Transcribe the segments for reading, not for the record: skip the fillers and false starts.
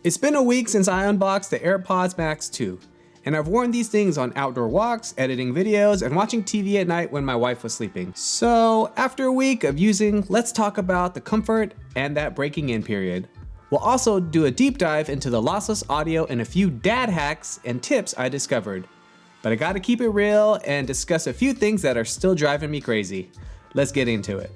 It's been a week since I unboxed the AirPods Max 2, and I've worn these things on outdoor walks, editing videos, and watching TV at night when my wife was sleeping. So after a week of using, let's talk about the comfort and that breaking in period. We'll also do a deep dive into the lossless audio and a few dad hacks and tips I discovered. But I gotta keep it real and discuss a few things that are still driving me crazy. Let's get into it.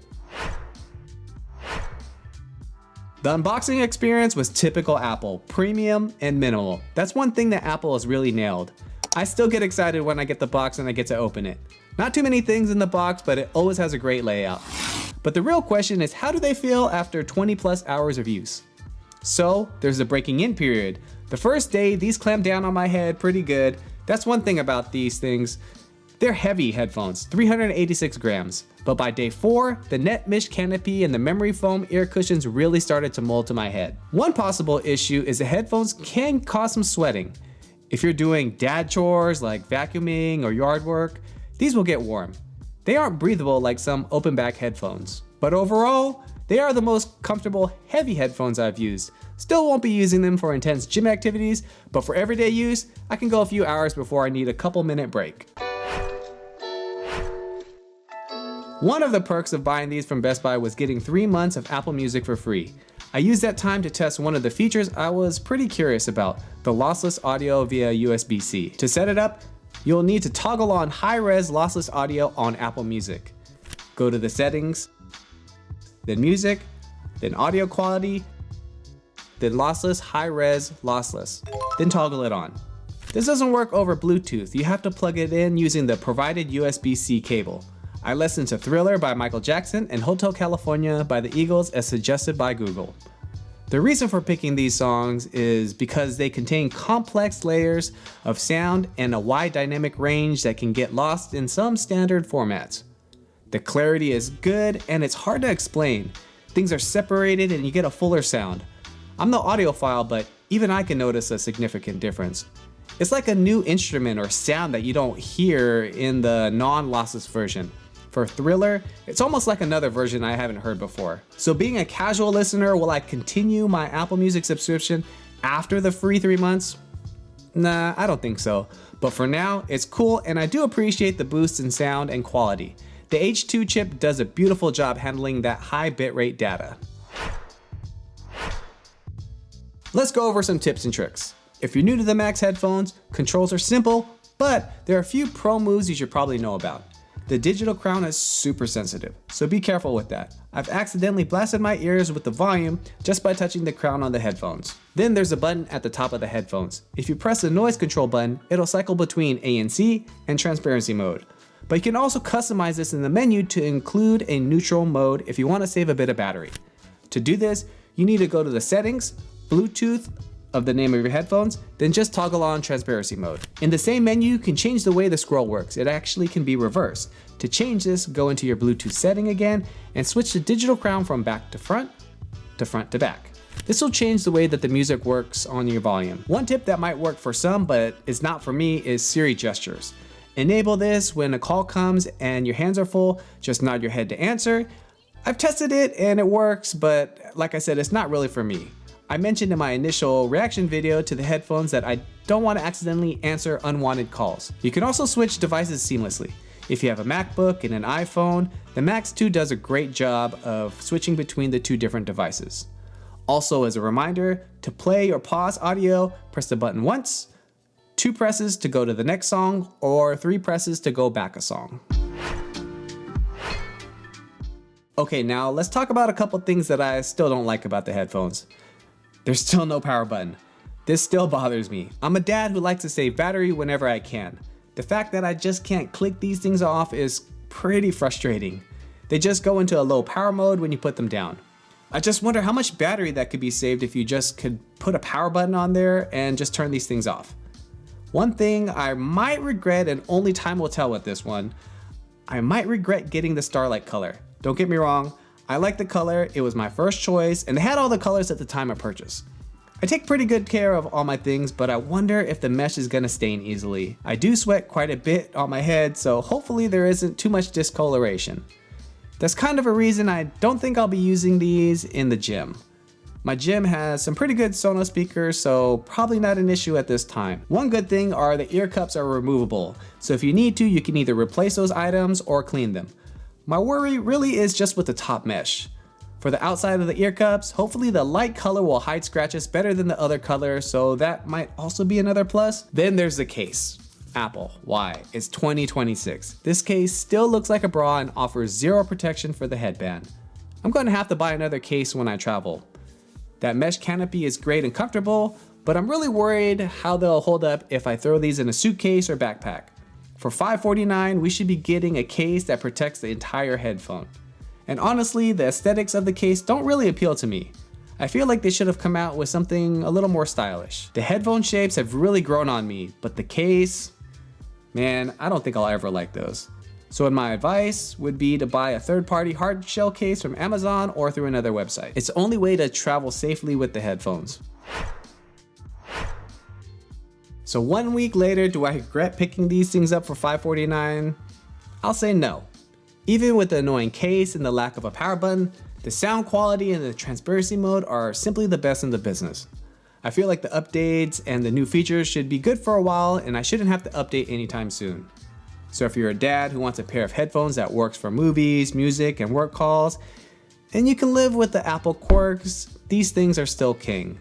The unboxing experience was typical Apple, premium and minimal. That's one thing that Apple has really nailed. I still get excited when I get the box and I get to open it. Not too many things in the box, but it always has a great layout. But the real question is, how do they feel after 20 plus hours of use? So there's the breaking in period. The first day, these clamped down on my head pretty good. That's one thing about these things. They're heavy headphones, 386 grams. But by day 4, the net mesh canopy and the memory foam ear cushions really started to mold to my head. One possible issue is the headphones can cause some sweating. If you're doing dad chores like vacuuming or yard work, these will get warm. They aren't breathable like some open back headphones. But overall, they are the most comfortable heavy headphones I've used. Still won't be using them for intense gym activities, but for everyday use, I can go a few hours before I need a couple-minute break. One of the perks of buying these from Best Buy was getting 3 months of Apple Music for free. I used that time to test one of the features I was pretty curious about, the lossless audio via USB-C. To set it up, you'll need to toggle on high-res lossless audio on Apple Music. Go to the settings, then music, then audio quality, then lossless, high-res, lossless, then toggle it on. This doesn't work over Bluetooth. You have to plug it in using the provided USB-C cable. I listened to Thriller by Michael Jackson and Hotel California by the Eagles as suggested by Google. The reason for picking these songs is because they contain complex layers of sound and a wide dynamic range that can get lost in some standard formats. The clarity is good and it's hard to explain. Things are separated and you get a fuller sound. I'm no audiophile, but even I can notice a significant difference. It's like a new instrument or sound that you don't hear in the non-lossless version. For Thriller, it's almost like another version I haven't heard before. So being a casual listener, will I continue my Apple Music subscription after the free 3 months? Nah, I don't think so. But for now, it's cool and I do appreciate the boost in sound and quality. The H2 chip does a beautiful job handling that high bitrate data. Let's go over some tips and tricks. If you're new to the Max headphones, controls are simple, but there are a few pro moves you should probably know about. The digital crown is super sensitive, so be careful with that. I've accidentally blasted my ears with the volume just by touching the crown on the headphones. Then there's a button at the top of the headphones. If you press the noise control button, it'll cycle between ANC and transparency mode. But you can also customize this in the menu to include a neutral mode if you want to save a bit of battery. To do this, you need to go to the settings, Bluetooth of the name of your headphones, then just toggle on transparency mode. In the same menu, you can change the way the scroll works. It actually can be reversed. To change this, go into your Bluetooth setting again and switch the digital crown from back to front to back. This will change the way that the music works on your volume. One tip that might work for some, but is not for me, is Siri gestures. Enable this when a call comes and your hands are full, just nod your head to answer. I've tested it and it works, but like I said, it's not really for me. I mentioned in my initial reaction video to the headphones that I don't want to accidentally answer unwanted calls. You can also switch devices seamlessly. If you have a MacBook and an iPhone, the Max 2 does a great job of switching between the two different devices. Also, as a reminder, to play or pause audio, press the button once, 2 presses to go to the next song, or 3 presses to go back a song. Okay, now let's talk about a couple things that I still don't like about the headphones. There's still no power button. This still bothers me. I'm a dad who likes to save battery whenever I can. The fact that I just can't click these things off is pretty frustrating. They just go into a low power mode when you put them down. I just wonder how much battery that could be saved if you just could put a power button on there and just turn these things off. One thing I might regret, and only time will tell with this one, I might regret getting the Starlight color. Don't get me wrong, I like the color, it was my first choice, and they had all the colors at the time of purchase. I take pretty good care of all my things, but I wonder if the mesh is gonna stain easily. I do sweat quite a bit on my head, so hopefully there isn't too much discoloration. That's kind of a reason I don't think I'll be using these in the gym. My gym has some pretty good Sonos speakers, so probably not an issue at this time. One good thing are the ear cups are removable, so if you need to, you can either replace those items or clean them. My worry really is just with the top mesh. For the outside of the ear cups, hopefully the light color will hide scratches better than the other color, so that might also be another plus. Then there's the case. Apple, why? It's 2026. This case still looks like a bra and offers zero protection for the headband. I'm going to have to buy another case when I travel. That mesh canopy is great and comfortable, but I'm really worried how they'll hold up if I throw these in a suitcase or backpack. For $549, we should be getting a case that protects the entire headphone. And honestly, the aesthetics of the case don't really appeal to me. I feel like they should have come out with something a little more stylish. The headphone shapes have really grown on me, but the case, man, I don't think I'll ever like those. So my advice would be to buy a third-party hard shell case from Amazon or through another website. It's the only way to travel safely with the headphones. So 1 week later, do I regret picking these things up for $549? I'll say no. Even with the annoying case and the lack of a power button, the sound quality and the transparency mode are simply the best in the business. I feel like the updates and the new features should be good for a while, and I shouldn't have to update anytime soon. So if you're a dad who wants a pair of headphones that works for movies, music, and work calls, and you can live with the Apple quirks, these things are still king.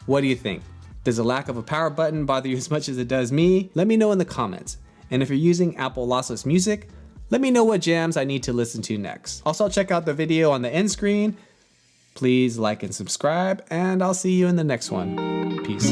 What do you think? Does the lack of a power button bother you as much as it does me? Let me know in the comments. And if you're using Apple lossless music, let me know what jams I need to listen to next. Also, check out the video on the end screen. Please like and subscribe, and I'll see you in the next one. Peace.